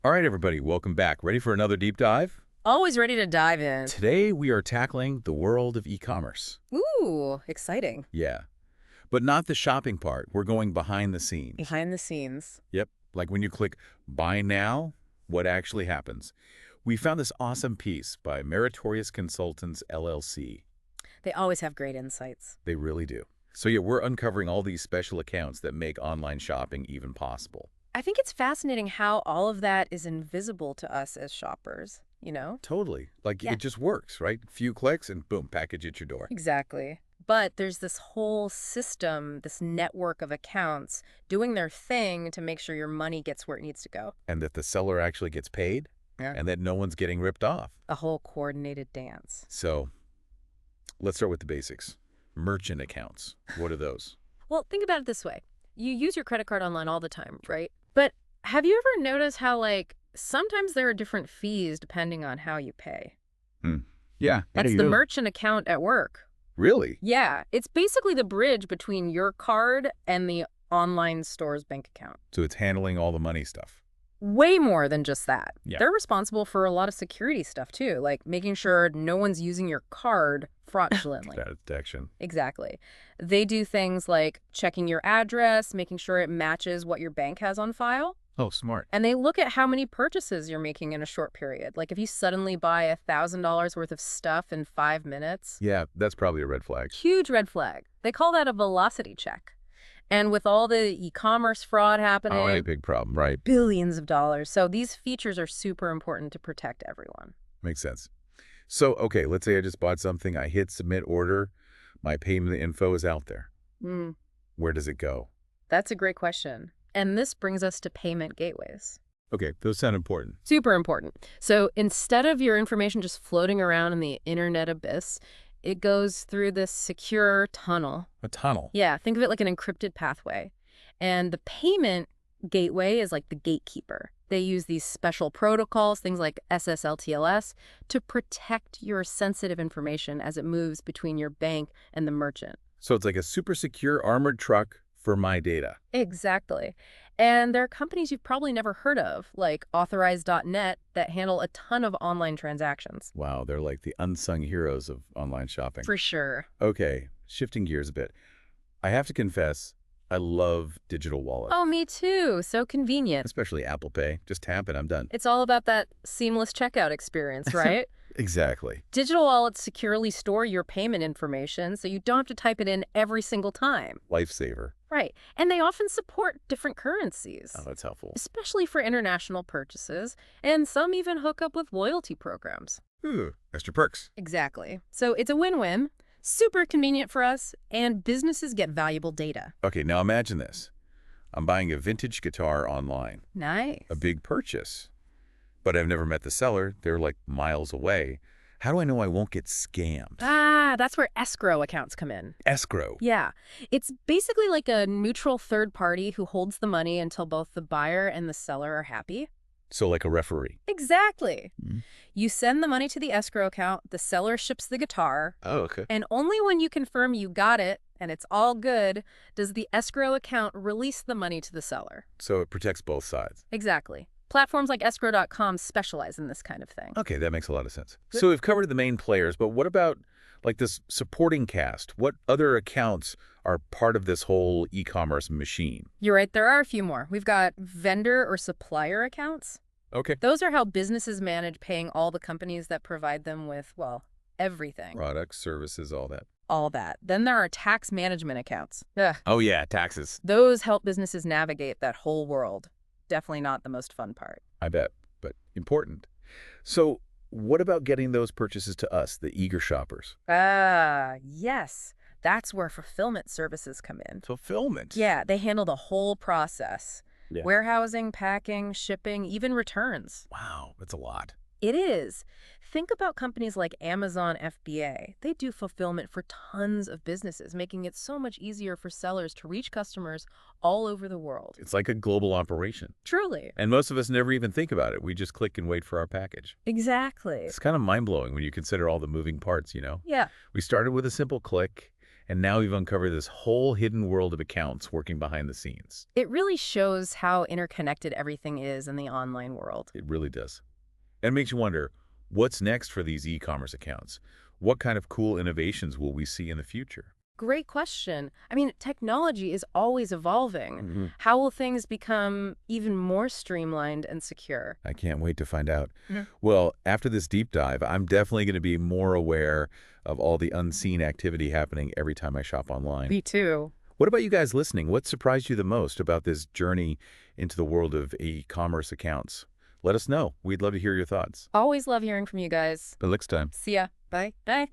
All right, everybody, welcome back. Ready for another deep dive? Always ready to dive in. Today, we are tackling the world of e-commerce. Ooh, exciting. Yeah, but not the shopping part. We're going behind the scenes. Behind the scenes. Yep, like when you click Buy Now, what actually happens? We found this awesome piece by Meritorious Consultants, LLC. They always have great insights. They really do. So yeah, we're uncovering all these special accounts that make online shopping even possible. I think it's fascinating how all of that is invisible to us as shoppers, you know? Totally. Like, Yeah. it just works, right? Few clicks and boom, package at your door. Exactly. But there's this whole system, this network of accounts doing their thing to make sure your money gets where it needs to go. And that the seller actually gets paid, Yeah. and that no one's getting ripped off. A whole coordinated dance. So let's start with the basics. Merchant accounts. What are those? Well, think about it this way. You use your credit card online all the time, right? But have you ever noticed how, sometimes there are different fees depending on how you pay? Yeah. That's the merchant account at work. Really? Yeah, it's basically the bridge between your card and the online store's bank account. So it's handling all the money stuff. Way more than just that. Yeah. They're responsible for a lot of security stuff, too, like making sure no one's using your card fraudulently. That detection. Exactly. They do things like checking your address, making sure it matches what your bank has on file. Oh, smart. And they look at how many purchases you're making in a short period. Like if you suddenly buy $1,000 worth of stuff in 5 minutes, Yeah, that's probably a red flag. huge red flag. They call that a velocity check. And with all the e-commerce fraud happening, Oh, a big problem, right? billions of dollars. So these features are super important to protect everyone. Makes sense. So, okay, let's say I just bought something. I hit submit order. My payment info is out there. Mm, Where does it go? that's a great question. And this brings us to payment gateways. Okay, those sound important. Super important. So instead of your information just floating around in the internet abyss, it goes through this secure tunnel. A tunnel. Yeah, think of it like an encrypted pathway. And the payment gateway is like the gatekeeper. They use these special protocols, things like SSL/TLS, to protect your sensitive information as it moves between your bank and the merchant. So it's like a super secure armored truck for my data. Exactly. And there are companies you've probably never heard of, like Authorize.net, that handle a ton of online transactions. Wow, they're like the unsung heroes of online shopping. For sure. Okay, shifting gears a bit. I have to confess, I love digital wallets, Oh, me too. So convenient. especially Apple Pay. Just tap it, I'm done. It's all about that seamless checkout experience, right? Exactly. Digital wallets securely store your payment information so you don't have to type it in every single time. Lifesaver. Right. And they often support different currencies, Oh, that's helpful. especially for international purchases, and some even hook up with loyalty programs. Ooh, extra perks. Exactly. So it's a win-win, super convenient for us, and businesses get valuable data. Okay, now imagine this. I'm buying a vintage guitar online. Nice. A big purchase. But I've never met the seller. They're like miles away. How do I know I won't get scammed? Ah, that's where escrow accounts come in. Escrow. Yeah. It's basically like a neutral third party who holds the money until both the buyer and the seller are happy. So like a referee. Exactly. Mhm. You send the money to the escrow account, the seller ships the guitar, Oh, okay. and only when you confirm you got it and it's all good does the escrow account release the money to the seller. So it protects both sides. Exactly. Platforms like escrow.com specialize in this kind of thing. Okay, that makes a lot of sense. Good. So we've covered the main players, but what about like this supporting cast? What other accounts are part of this whole e-commerce machine? You're right, there are a few more. We've got vendor or supplier accounts. Okay. Those are how businesses manage paying all the companies that provide them with, well, everything. Products, services, all that. All that. Then there are tax management accounts. Ugh. Oh yeah, taxes. Those help businesses navigate that whole world. Definitely not the most fun part. I bet, but important. So what about getting those purchases to us, the eager shoppers? Ah, yes. That's where fulfillment services come in. Fulfillment. Yeah, they handle the whole process. Yeah. Warehousing, packing, shipping, even returns. Wow, that's a lot. It is. Think about companies like Amazon FBA. They do fulfillment for tons of businesses, making it so much easier for sellers to reach customers all over the world. It's like a global operation. Truly. And most of us never even think about it. We just click and wait for our package. Exactly. It's kind of mind-blowing when you consider all the moving parts, you know? Yeah. We started with a simple click, And now we've uncovered this whole hidden world of accounts working behind the scenes. It really shows how interconnected everything is in the online world. It really does. And it makes you wonder, what's next for these e-commerce accounts? What kind of cool innovations will we see in the future? Great question. I mean, technology is always evolving. Hmm. How will things become even more streamlined and secure? I can't wait to find out. Mhm. Well, after this deep dive, I'm definitely going to be more aware of all the unseen activity happening every time I shop online. Me too. What about you guys listening? What surprised you the most about this journey into the world of e-commerce accounts? Let us know. We'd love to hear your thoughts. Always love hearing from you guys. But next time. See ya. Bye. Bye.